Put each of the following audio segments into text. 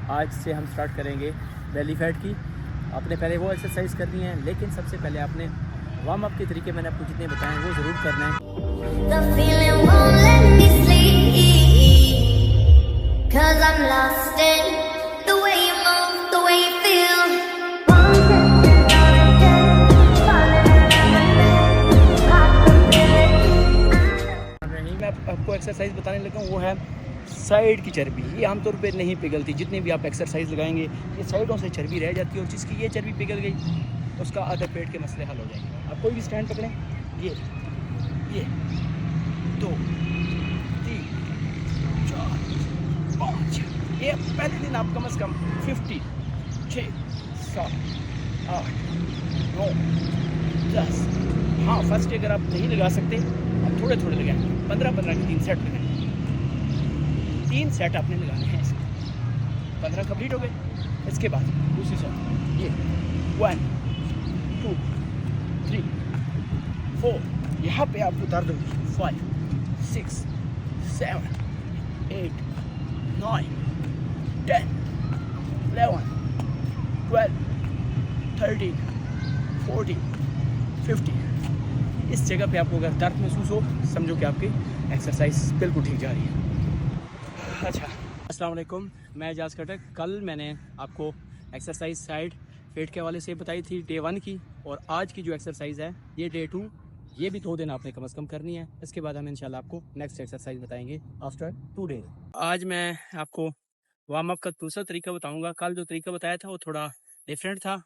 आज से हम स्टार्ट करेंगे बेली फैट की। आपने पहले वो एक्सरसाइज करनी है, लेकिन सबसे पहले आपने वार्म अप के तरीके मैंने आपको जितने बताए हैं वो ज़रूर करना है। मैं आपको एक्सरसाइज बताने लगा हूँ वो है साइड की चर्बी। ये आमतौर पे नहीं पिघलती, जितनी भी आप एक्सरसाइज लगाएंगे ये साइडों से चर्बी रह जाती है, और जिसकी ये चर्बी पिघल गई उसका आधा पेट के मसले हल हो जाएंगे। आप कोई भी स्टैंड पकड़ें, ये 2 3 4 5, ये पहले दिन आप कम से कम 50 6 7 8 9 10। हाँ, फर्स्ट अगर आप नहीं लगा सकते आप थोड़े थोड़े लगाएं, 15-15 के 3 सेट लगाएं। 3 सेट आपने लगाने हैं, इसके 15 कंप्लीट हो गए। इसके बाद दूसरी सेट, ये 1 2 3 4, यहाँ पे आपको दर्द होगी। 5 6 7 8 9 10 11 12 13 14 15। इस जगह पे आपको अगर दर्द महसूस हो, समझो कि आपकी एक्सरसाइज बिल्कुल ठीक जा रही है। अच्छा, अस्सलाम वालेकुम, मैं एजाज खटक। कल मैंने आपको एक्सरसाइज साइड पेट के हवाले से बताई थी डे 1 की, और आज की जो एक्सरसाइज है ये डे 2। ये भी 2 दिन आपने कम से कम करनी है। इसके बाद हम इंशाल्लाह आपको नेक्स्ट एक्सरसाइज बताएंगे आफ्टर 2 डेज। आज मैं आपको वार्म अप का दूसरा तरीका बताऊंगा। कल जो तरीका बताया था वो थोड़ा डिफरेंट था,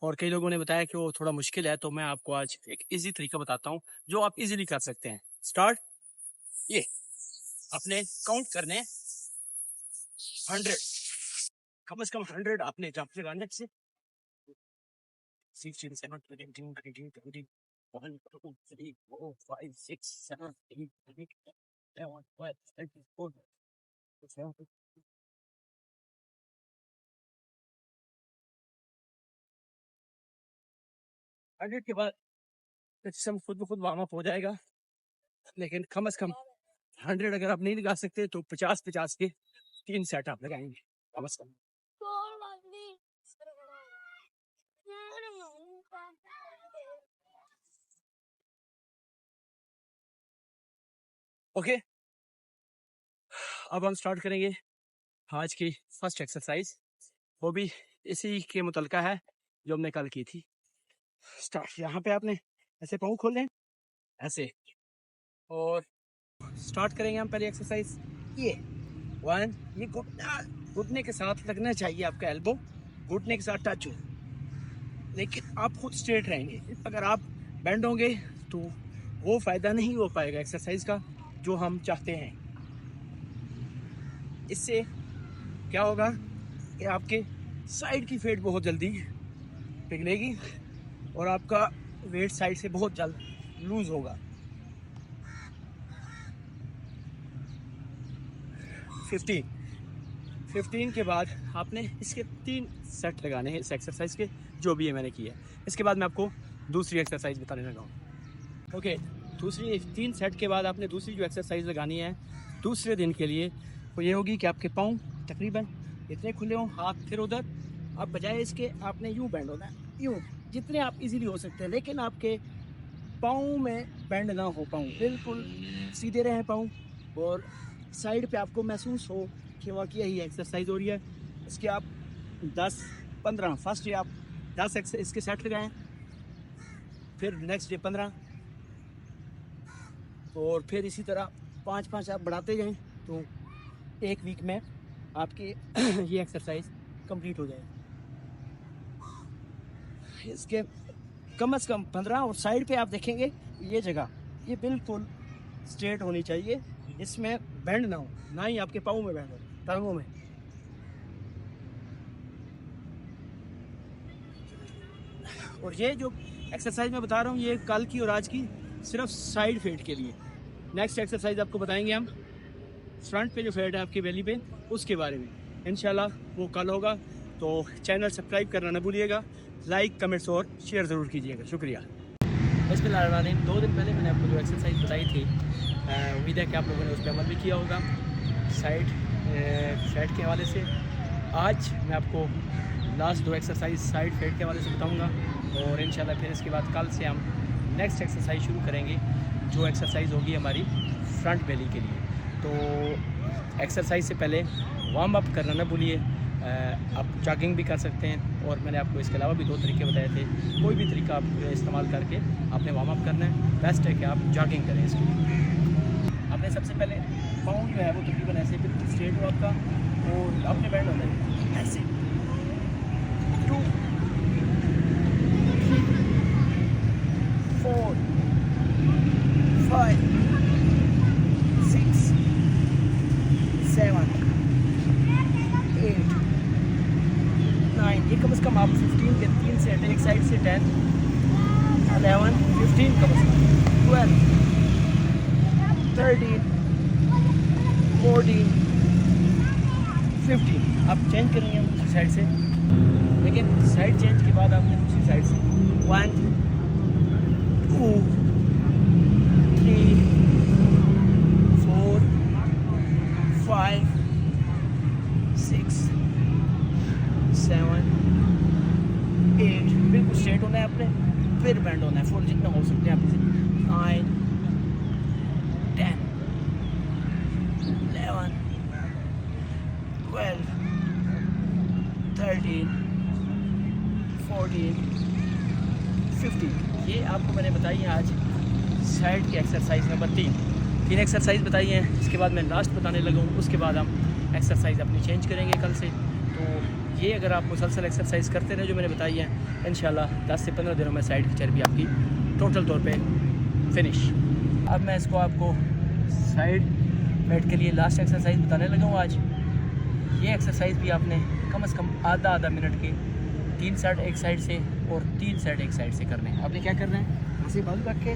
और कई लोगों ने बताया कि वो थोड़ा मुश्किल है, तो मैं आपको आज एक इजी तरीका बताता हूँ जो आप इजीली कर सकते हैं। स्टार्ट, ये आपने काउंट करने 100, कम से कम 100 आपने जंप लगाने से 16 17 18 19 20 1 2 3 4 5 6 7 8 9 11 12 13 14 15 100 के बाद सिस्टम खुद ब खुद वार्म अप हो जाएगा। लेकिन कम से कम 100 अगर आप नहीं लगा सकते तो 50-50 के 3 सेट आप लगाएंगे कम से कम। ओके, अब हम स्टार्ट करेंगे आज की फर्स्ट एक्सरसाइज। वो भी इसी के मुतलका है जो हमने कल की थी। स्टार्ट, यहाँ पे आपने ऐसे पाँव खोलें ऐसे, और स्टार्ट करेंगे हम पहले एक्सरसाइज। ये 1, ये घुटने के साथ लगना चाहिए, आपका एल्बो घुटने के साथ टच हो, लेकिन आप खुद स्ट्रेट रहेंगे। अगर आप बेंड होंगे तो वो फ़ायदा नहीं हो पाएगा एक्सरसाइज का जो हम चाहते हैं। इससे क्या होगा कि आपके साइड की फेट बहुत जल्दी पिघलेगी और आपका वेट साइड से बहुत जल्द लूज होगा। 15 के बाद आपने इसके 3 सेट लगाने हैं इस एक्सरसाइज के, जो भी है मैंने किया है। इसके बाद मैं आपको दूसरी एक्सरसाइज बताने लगा हूँ। ओके, दूसरी 3 सेट के बाद आपने दूसरी जो एक्सरसाइज लगानी है दूसरे दिन के लिए, वो ये होगी कि आपके पाँव तकरीबन इतने खुले हों, हाथ फिर उधर, आप बजाय इसके आपने यूँ बैंड होना है, यूँ जितने आप इजीली हो सकते हैं, लेकिन आपके पाँव में बैंड ना हो, पाँव बिल्कुल सीधे रहें पाँव, और साइड पे आपको महसूस हो कि वाकई यही एक्सरसाइज हो रही है। इसके आप 10-15 फर्स्ट डे आप 10 इसके सेट लगाएं, फिर नेक्स्ट डे 15, और फिर इसी तरह 5-5 आप बढ़ाते जाएं, तो एक वीक में आपकी ये एक्सरसाइज कंप्लीट हो जाएगी। इसके कम से कम 15, और साइड पे आप देखेंगे ये जगह ये बिल्कुल स्ट्रेट होनी चाहिए, इसमें बैंड ना हो, ना ही आपके पाँव में बैंड हो, टांगों में। और ये जो एक्सरसाइज मैं बता रहा हूँ ये कल की और आज की सिर्फ साइड फेट के लिए। नेक्स्ट एक्सरसाइज आपको बताएंगे हम फ्रंट पे जो फेट है आपकी बेली पे, उसके बारे में इंशाल्लाह वो कल होगा। तो चैनल सब्सक्राइब करना ना भूलिएगा, लाइक कमेंट्स और शेयर ज़रूर कीजिएगा। शुक्रिया। बिस्मिल्लाहिर्रहमानिर्रहीम। 2 दिन पहले मैंने आपको जो एक्सरसाइज बताई थी, उम्मीद है कि आप लोगों ने उस पर अमल भी किया होगा साइड फैट के हवाले से। आज मैं आपको लास्ट 2 एक्सरसाइज साइड फेट के हवाले से बताऊंगा और इंशाल्लाह फिर इसके बाद कल से हम नेक्स्ट एक्सरसाइज शुरू करेंगे, जो एक्सरसाइज होगी हमारी फ्रंट बेली के लिए। तो एक्सरसाइज से पहले वार्म अप करना ना भूलिए। आप जॉगिंग भी कर सकते हैं और मैंने आपको इसके अलावा भी 2 तरीके बताए थे। कोई भी तरीका आप इस्तेमाल करके आपने वार्म अप करना है। बेस्ट है कि आप जॉगिंग करें इसके लिए। आपने सबसे पहले पाँव जो है वो तकरीबन ऐसे बिल्कुल स्ट्रेट हो आपका और अपने बैंड होता है ऐसे 2 3 4 5 6 7 8 9। ये कम से कम आप 15 के 3 सेट, एक साइड से 10 11 15 कम से कम 12 13 14 15। आप चेंज करेंगे दूसरी साइड से, लेकिन साइड चेंज के बाद आपने दूसरी साइड से 1 2 3 4 5 6 7 8। बिल्कुल स्ट्रेट होना है आपने, फिर बैंड होना है फुल जितना हो सकते हैं आपसे। 9 10 11 12 13 14 15। ये आपको मैंने बताई है आज साइड की एक्सरसाइज नंबर 3 एक्सरसाइज बताई हैं। इसके बाद मैं लास्ट बताने लगा हूँ, उसके बाद हम एक्सरसाइज अपनी चेंज करेंगे कल से। तो ये अगर आप मुसलसल एक्सरसाइज करते रहे जो मैंने बताई है, इंशाल्लाह 10 से 15 दिनों में साइड की चर्बी आपकी टोटल तौर पे फिनिश। अब मैं इसको आपको साइड बैठ के लिए लास्ट एक्सरसाइज बताने लगा हूँ आज। ये एक्सरसाइज भी आपने कम से कम आधा मिनट के 3 सेट एक साइड से और 3 सेट एक साइड से करने हैं। आपने क्या करना है, ऐसे बाजू रख के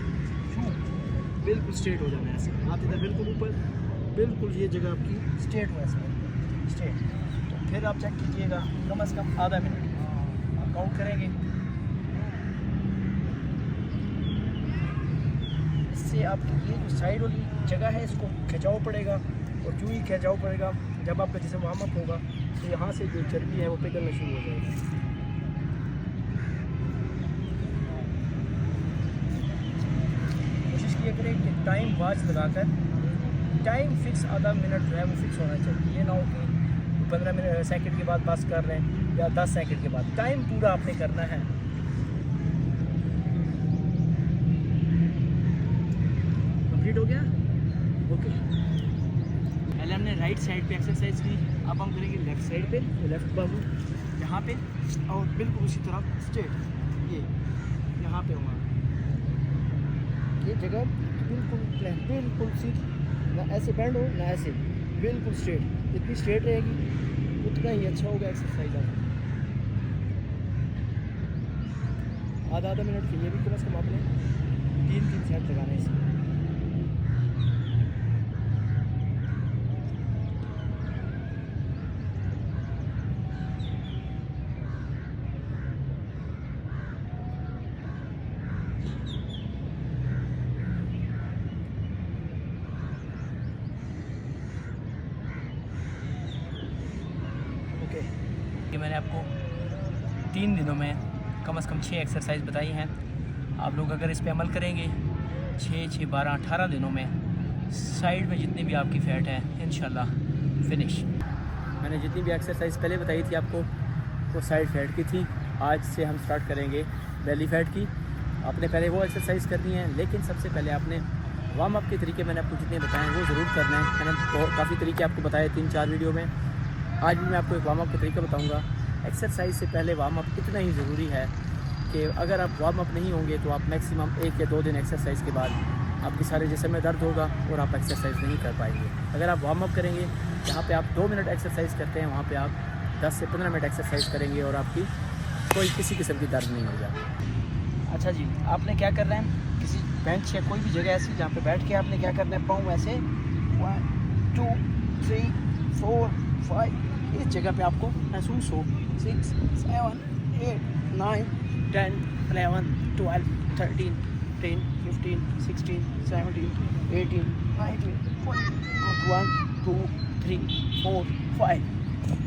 बिल्कुल स्ट्रेट हो जाना है, ऐसे हाथ इधर बिल्कुल ऊपर, बिल्कुल ये जगह आपकी स्ट्रेट हो ऐसे स्ट्रेट। तो फिर आप चेक कीजिएगा कम से कम आधा मिनट आप काउंट करेंगे। इससे आपकी ये जो साइड वाली जगह है इसको खिंचाव पड़ेगा, और जो ही खिंचाव पड़ेगा जब आपका जैसे वार्म अप होगा तो यहाँ से जो चर्बी है वो पिघलना शुरू हो जाएगी। कोशिश किया करें कि टाइम वॉच लगाकर टाइम फिक्स आधा मिनट जो है वो फिक्स होना चाहिए। ये ना हो कि 15 सेकंड के बाद बस कर रहे हैं या 10 सेकंड के बाद, टाइम पूरा आपने करना है। कंप्लीट हो गया, ओके। पहले हमने राइट साइड पे एक्सरसाइज की, अब हम करेंगे लेफ्ट साइड पे, लेफ्ट बाजू यहाँ पे और बिल्कुल उसी तरह स्ट्रेट ये यहाँ पे होगा। ये जगह बिल्कुल प्लेन, बिल्कुल सीधी, ना ऐसे बैंड हो ना ऐसे, बिल्कुल स्ट्रेट। जितनी स्ट्रेट रहेगी उतना ही अच्छा होगा एक्सरसाइज आपका। आधा मिनट के लिए भी कम से कम आपने 3 सेट लगाना है इसमें। कि मैंने आपको 3 दिनों में कम से कम 6 एक्सरसाइज बताई हैं। आप लोग अगर इस पे अमल करेंगे 6 12 18 दिनों में साइड में जितनी भी आपकी फ़ैट है इंशाल्लाह फिनिश। मैंने जितनी भी एक्सरसाइज पहले बताई थी आपको वो साइड फैट की थी। आज से हम स्टार्ट करेंगे बेली फैट की। आपने पहले वो एक्सरसाइज करनी है, लेकिन सबसे पहले आपने वार्म अप के तरीके मैंने आपको जितने बताए हैं वो ज़रूर करना है। मैंने काफ़ी तरीके आपको बताए 3-4 वीडियो में। आज भी मैं आपको एक वार्म अप का तरीका बताऊंगा। एक्सरसाइज से पहले वार्म अप इतना ही ज़रूरी है कि अगर आप वार्म अप नहीं होंगे तो आप मैक्सिमम 1 या 2 दिन एक्सरसाइज के बाद आपके सारे जिस्म में दर्द होगा और आप एक्सरसाइज नहीं कर पाएंगे। अगर आप वार्म अप करेंगे, जहाँ पे आप 2 मिनट एक्सरसाइज करते हैं वहाँ पे आप 10 से 15 मिनट एक्सरसाइज करेंगे और आपकी कोई किसी किस्म की दर्द नहीं होगा। अच्छा जी, आपने क्या करना है, किसी बेंच या कोई भी जगह ऐसी जहाँ पे बैठ के आपने क्या करना है, पाँव ऐसे 1 2 3 4 5 इस जगह पे आपको महसूस हो 6 7 8 9 10 11 12 13 10 15 16 17 18 19 20 21 2 3 4 5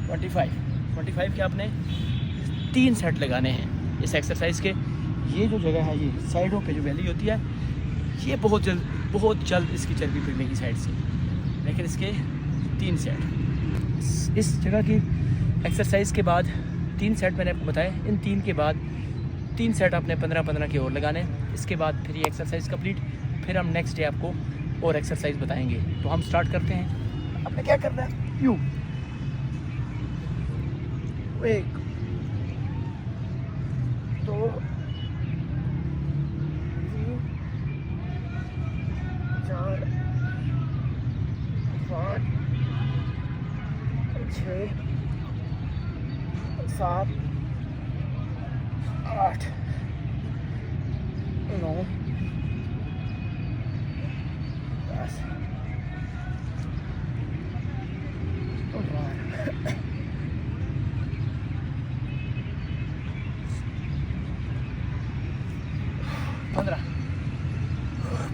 25 25 के आपने 3 सेट लगाने हैं इस एक्सरसाइज के। ये जो जगह है, ये साइडों पे जो वैली होती है, ये बहुत जल्द इसकी चर्बी पिघलेगी साइड से, लेकिन इसके 3 सेट इस जगह की एक्सरसाइज के बाद 3 सेट मैंने आपको बताया। इन 3 के बाद 3 सेट आपने 15-15 के और लगाने। इसके बाद फिर ये एक्सरसाइज कंप्लीट, फिर हम नेक्स्ट डे आपको और एक्सरसाइज बताएंगे। तो हम स्टार्ट करते हैं। आपने क्या करना है, यूँ 1 2 3 4 5 6 7 8 9 10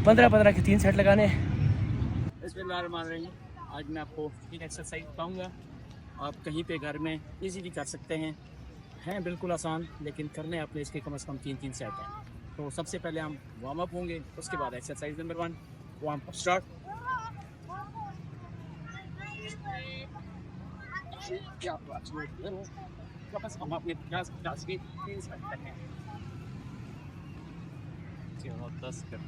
15 के 3 सेट लगाने। बिस्मिल्लाहिर्रहमानिर्रहीम। आज मैं आपको 3 एक्सरसाइज बताऊंगा। आप कहीं पे घर में इजीली कर सकते हैं बिल्कुल आसान, लेकिन करने आपने इसके कम से कम 3 सेट हैं। तो सबसे पहले हम वार्म अप होंगे, उसके बाद exercise number 1 warm up start. हम अपने 10 के 3 सेट करने हैं। 10 कर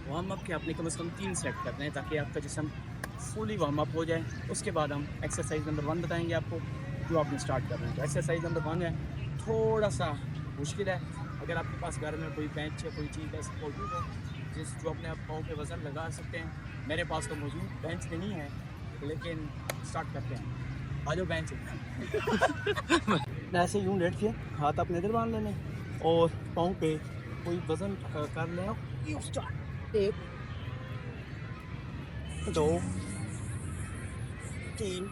वार्म अप के आपने कम से कम 3 सेट करने हैं ताकि आपका जिस्म फुली वार्म अप हो जाए। उसके बाद हम एक्सरसाइज नंबर 1 बताएंगे आपको, जो आपने स्टार्ट करना है। तो एक्सरसाइज नंबर 1 है, थोड़ा सा मुश्किल है। अगर आपके पास घर में कोई बेंच है, कोई चीज़ है सपोर्टिव है जो अपने आप पाँव पे वज़न लगा सकते हैं। मेरे पास तो मौजूद बेंच नहीं है, लेकिन स्टार्ट करते हैं। आ जाओ बेंच। ऐसे यूँ लेट के हाथ अपने इधर बांध लेने और पाँव पे कोई वज़न कर लें। यूँ स्टार्ट। 1 2 3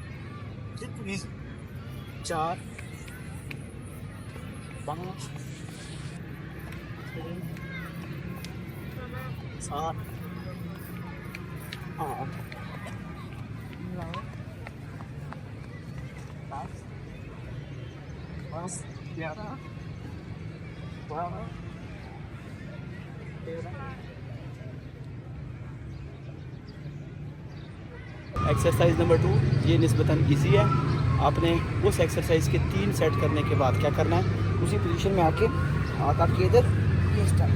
4 5 6 7 8 9 10 11 12 13। एक्सरसाइज नंबर 2 ये निस्बतन ईजी है। आपने उस एक्सरसाइज के 3 सेट करने के बाद क्या करना है, उसी पोजीशन में आके हाथ आपके इधर, ये स्टार्ट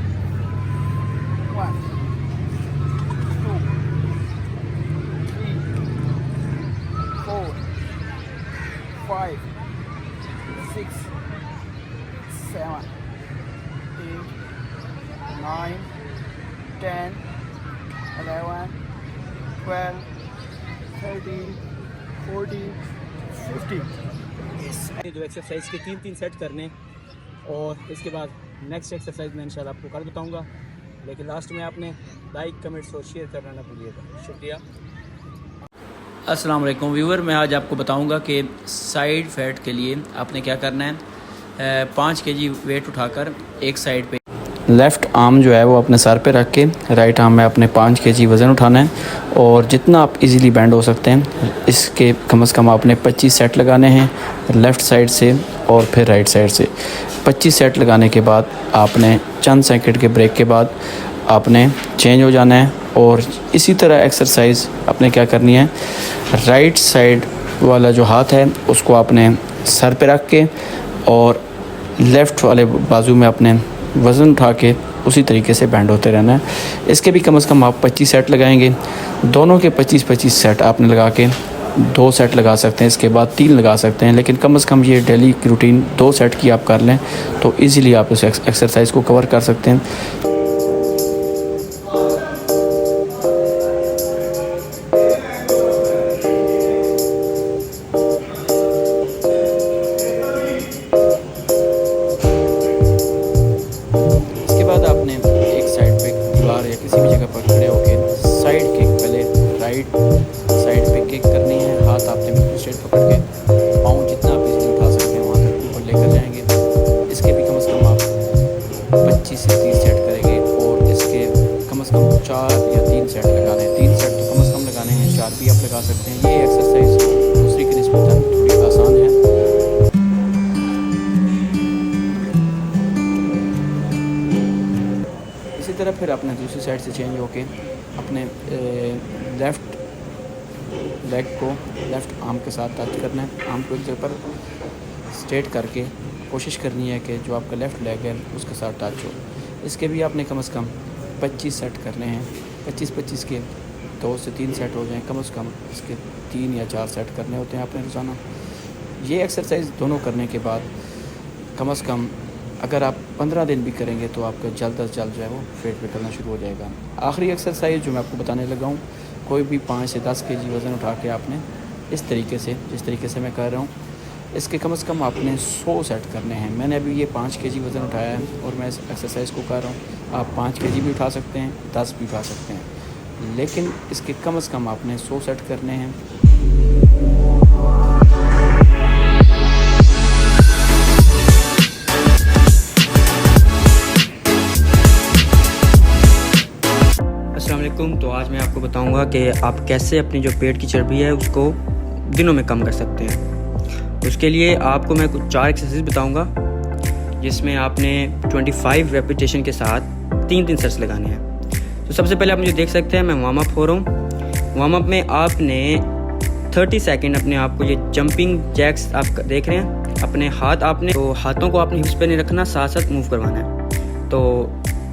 1 2 3 4 5 6 7 8 9 10 11 12 13 14 15। जो एक्सरसाइज के 3 सेट करने, और इसके बाद नेक्स्ट एक्सरसाइज मैं इंशाल्लाह आपको कर बताऊंगा। लेकिन लास्ट में आपने लाइक कमेंट्स और शेयर करना ना भूलिएगा। शुक्रिया। अस्सलाम वालेकुम व्यूअर, मैं आज आपको बताऊंगा कि साइड फैट के लिए आपने क्या करना है। 5 kg वेट उठाकर एक साइड पे लेफ़्ट आर्म जो है वो अपने सर पे रख के राइट आर्म में अपने 5 kg वज़न उठाना है, और जितना आप इजीली बैंड हो सकते हैं इसके कम से कम आपने 25 सेट लगाने हैं लेफ़्ट साइड से और फिर राइट साइड से। 25 सेट लगाने के बाद आपने चंद सेकंड के ब्रेक के बाद आपने चेंज हो जाना है। और इसी तरह एक्सरसाइज आपने क्या करनी है, राइट साइड वाला जो हाथ है उसको आपने सर पे रख के और लेफ़्ट वाले बाजू में अपने वज़न उठा के उसी तरीके से बैंड होते रहना है। इसके भी कम से कम आप 25 सेट लगाएंगे। दोनों के 25-25 सेट आपने लगा के 2 सेट लगा सकते हैं, इसके बाद 3 लगा सकते हैं, लेकिन कम से कम ये डेली की रूटीन 2 सेट की आप कर लें तो इजीली आप उस एक्सरसाइज को कवर कर सकते हैं। साइड पे किक करनी है, हाथ आपने बिल्कुल स्ट्रेट पकड़ के पाँव जितना आप इजीली उठा सकते हैं वहाँ तक ऊपर लेकर जाएंगे। इसके भी सकते हैं। ये एक्सरसाइज दूसरी की निस्बत थोड़ी आसान है। इसी तरह फिर अपने दूसरी साइड से चेंज होके अपने लेफ़्ट लेग को लेफ़्ट आर्म के साथ टच करना है। आर्म को एक जगह पर स्ट्रेट करके कोशिश करनी है कि जो आपका लेफ़्ट लेग है उसके साथ टच हो। इसके भी आपने कम से कम 25 सेट करने हैं। 25-25 के 2 से 3 सेट हो जाएं, कम से कम इसके 3 या 4 सेट करने होते हैं आपने रोज़ाना। ये एक्सरसाइज दोनों करने के बाद कम से कम अगर आप 15 दिन भी करेंगे तो आपका जल्द अज जल्द जो है वो फेट निकलना शुरू हो जाएगा। आखिरी एक्सरसाइज जो मैं आपको बताने लगा हूँ, कोई भी 5 से 10 केजी वज़न उठा के आपने इस तरीके से, जिस तरीके से मैं कर रहा हूँ, इसके कम से कम आपने 100 सेट करने हैं। मैंने अभी ये 5 केजी वज़न उठाया है और मैं इस एक्सरसाइज को कर रहा हूँ। आप 5 केजी भी उठा सकते हैं, 10 भी उठा सकते हैं, लेकिन इसके कम से कम आपने 100 सेट करने हैं। अस्सलाम वालेकुम। तो आज मैं आपको बताऊंगा कि आप कैसे अपनी जो पेट की चर्बी है उसको दिनों में कम कर सकते हैं। उसके लिए आपको मैं कुछ 4 एक्सरसाइज बताऊंगा जिसमें आपने 25 रेपिटेशन के साथ 3-3 सेट्स लगाने हैं। तो सबसे पहले आप मुझे देख सकते हैं, मैं वार्म अप हो रहा हूँ। वार्म अप में आपने 30 सेकंड अपने आप को, ये जंपिंग जैक्स आप देख रहे हैं, अपने हाथ आपने, तो हाथों को आपने हिप्स पे नहीं रखना, साथ साथ मूव करवाना है। तो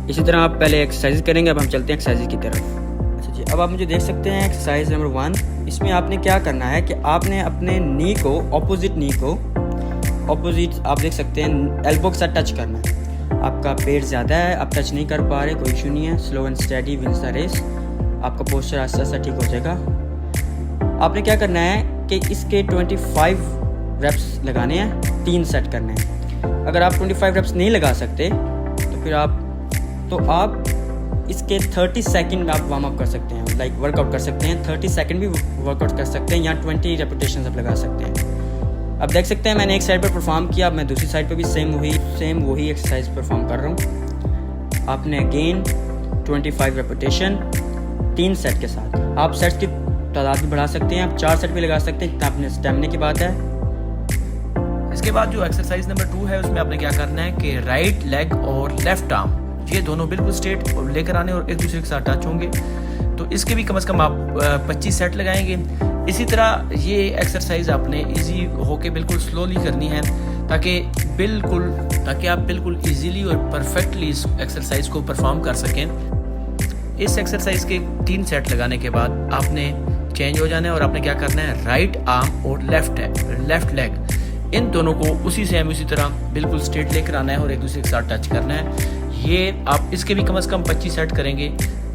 इसी तरह आप पहले एक्सरसाइज करेंगे। अब हम चलते हैं एक्सरसाइज की तरफ। अच्छा जी, अब आप मुझे देख सकते हैं एक्सरसाइज नंबर 1। इसमें आपने क्या करना है कि आपने अपने नी को, ऑपोजिट नी को, ऑपोजिट आप देख सकते हैं एल्बो के साथ टच करना है। आपका पेट ज़्यादा है, आप टच नहीं कर पा रहे, कोई इशू नहीं है। Slow and steady wins the race. आपका पोस्चर आस्ते आस्ते ठीक हो जाएगा। आपने क्या करना है कि इसके 25 रेप्स लगाने हैं, 3 सेट करने हैं। अगर आप 25 रेप्स नहीं लगा सकते तो फिर आप इसके 30 सेकंड आप वार्म अप कर सकते हैं, लाइक वर्कआउट कर सकते हैं। 30 सेकंड भी वर्कआउट कर सकते हैं या 20 रेपिटेशन आप लगा सकते हैं। अब देख सकते हैं मैंने एक साइड पर परफॉर्म किया, अब मैं दूसरी साइड पर भी सेम वही एक्सरसाइज परफॉर्म कर रहा हूँ। आपने अगेन 25 रेपिटेशन 3 सेट के साथ। आप सेट्स की तादाद भी बढ़ा सकते हैं, आप 4 सेट भी लगा सकते हैं, जितना अपने स्टेमिना की बात है। इसके बाद जो एक्सरसाइज नंबर 2 है उसमें आपने क्या करना है कि राइट लेग और लेफ्ट आर्म ये दोनों बिल्कुल स्ट्रेट लेकर आने और एक दूसरे के साथ टच होंगे। तो इसके भी कम से कम आप 25 सेट लगाएंगे। इसी तरह ये एक्सरसाइज आपने इजी होके बिल्कुल स्लोली करनी है ताकि आप बिल्कुल इजीली और परफेक्टली इस एक्सरसाइज को परफॉर्म कर सकें। इस एक्सरसाइज के 3 सेट लगाने के बाद आपने चेंज हो जाना है और आपने क्या करना है, राइट आर्म और लेफ्ट लेग इन दोनों को उसी तरह बिल्कुल स्ट्रेट लेकर आना है और एक दूसरे के साथ टच करना है। ये आप इसके भी कम से कम 25 सेट करेंगे।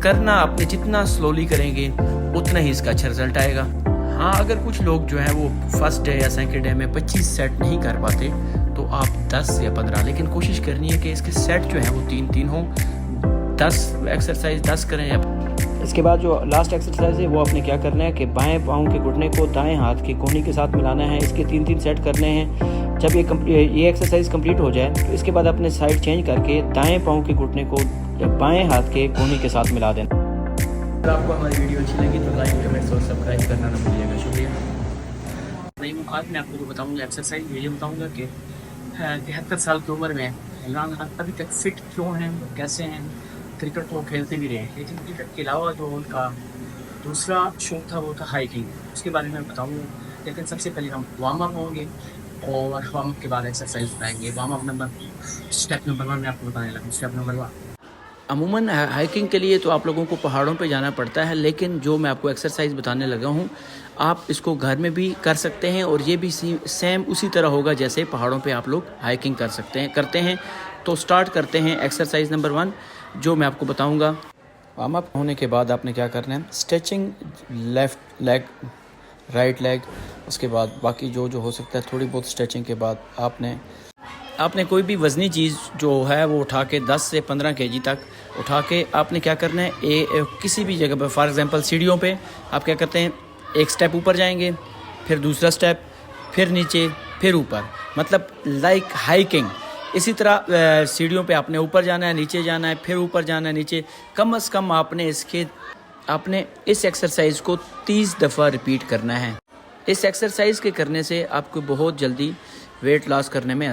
करना आपने जितना स्लोली करेंगे उतना ही इसका अच्छा रिजल्ट आएगा। हाँ, अगर कुछ लोग जो है वो फर्स्ट डे या सेकंड डे में 25 सेट नहीं कर पाते तो आप 10 या 15, लेकिन कोशिश करनी है कि इसके सेट जो है वो 3-3 हों। 10 एक्सरसाइज 10 करें। इसके बाद जो लास्ट एक्सरसाइज है वो आपने क्या करना है कि बाएं पाँव के घुटने को दाएं हाथ की कोहनी के साथ मिलाना है। इसके 3-3 सेट करने हैं। जब ये एक्सरसाइज कंप्लीट हो जाए तो इसके बाद अपने साइड चेंज करके दाएं पाँव के घुटने को बाएं हाथ के कोहनी के साथ मिला देना। अगर आपको हमारी वीडियो अच्छी लगी तो लाइक, कमेंट और सब्सक्राइब करना ना भूलिएगा। शुक्रिया। आज मैं आपको जो बताऊँगा एक्सरसाइज, ये बताऊँगा कि 73 साल की उम्र में इमरान खान अभी तक फिट क्यों हैं, कैसे हैं। क्रिकेट तो खेलते भी रहे, लेकिन क्रिकेट के अलावा जो उनका दूसरा शौक था वो था हाइकिंग। उसके बारे में बताऊँगा, लेकिन सबसे पहले हम वार्म अप होंगे और वार्म अप के बाद एक्सरसाइज बताएंगे। वार्म अप स्टेप नंबर 1 में आपको बताने लगा। स्टेप नंबर 1, अमूमन हाइकिंग के लिए तो आप लोगों को पहाड़ों पे जाना पड़ता है, लेकिन जो मैं आपको एक्सरसाइज बताने लगा हूँ आप इसको घर में भी कर सकते हैं और ये भी सेम उसी तरह होगा जैसे पहाड़ों पे आप लोग हाइकिंग करते हैं। तो स्टार्ट करते हैं एक्सरसाइज नंबर 1 जो मैं आपको बताऊँगा। वार्म अप होने के बाद आपने क्या करना है, stretching left leg, right leg, उसके बाद बाकी जो हो सकता है थोड़ी बहुत स्ट्रेचिंग के बाद आपने कोई भी वज़नी चीज़ जो है वो उठा के 10 से 15 केजी तक उठा के आपने क्या करना है, किसी भी जगह पर, फॉर एग्जांपल सीढ़ियों पे आप क्या करते हैं, एक स्टेप ऊपर जाएंगे, फिर दूसरा स्टेप, फिर नीचे, फिर ऊपर, मतलब लाइक हाइकिंग। इसी तरह सीढ़ियों पे आपने ऊपर जाना है, नीचे जाना है, फिर ऊपर जाना है, नीचे। कम से कम आपने इसके आपने इस एक्सरसाइज को 30 दफ़ा रिपीट करना है। इस एक्सरसाइज के करने से आपको बहुत जल्दी वेट लॉस करने में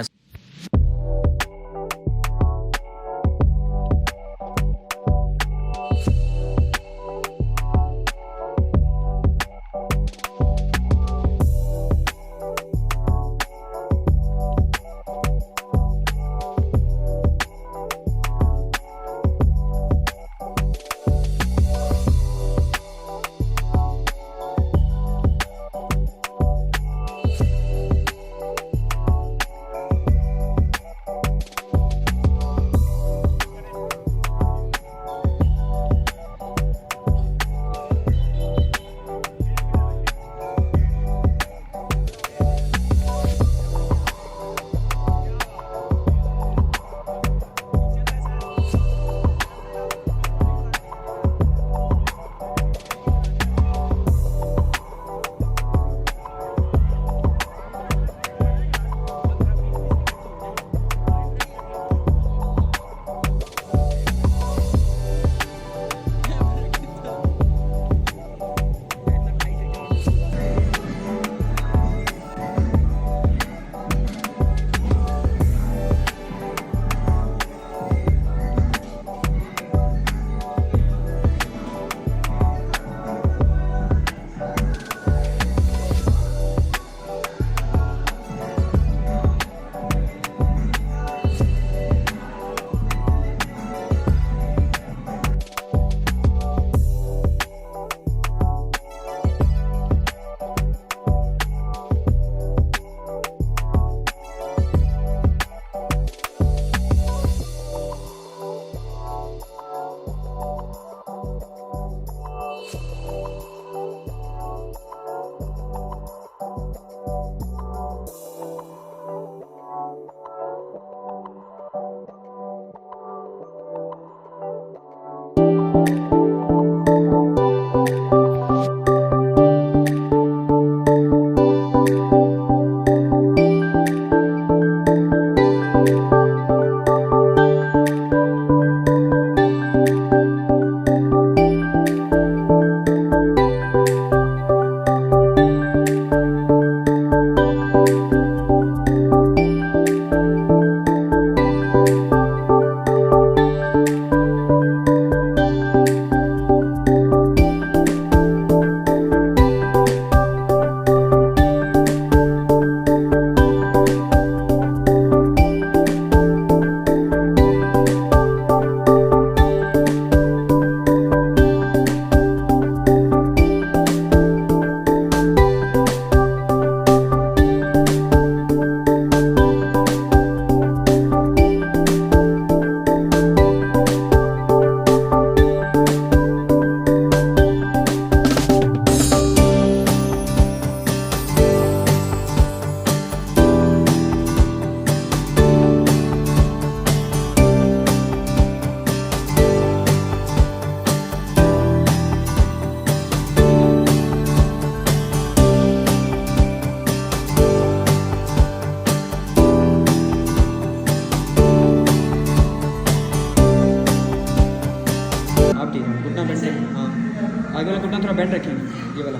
आगे वाला घुटना थोड़ा बेंड रखें, ये वाला,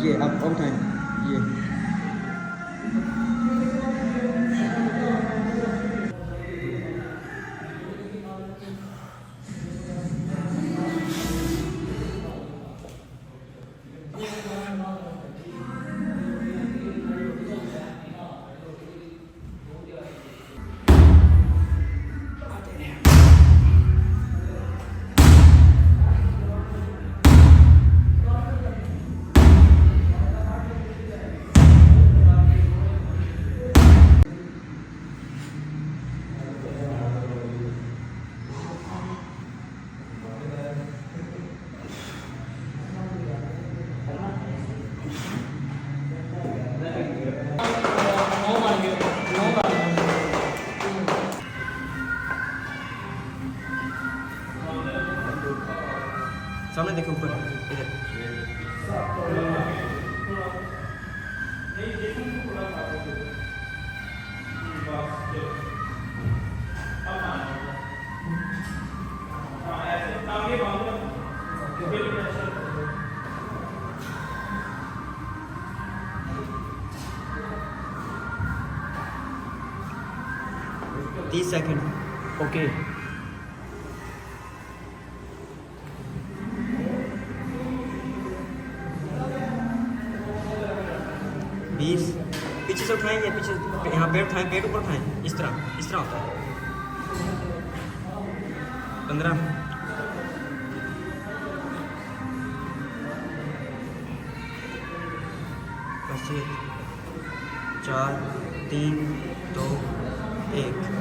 ये आप उठाएं, ये सामने देखो ऊपर इधर। 30 सेकंड। ओके। बीस। पीछे से उठाएंगे, पीछे यहाँ पेट उठाएं, पेट ऊपर उठाएं, इस तरह होता है। 15। 4 3 2 1।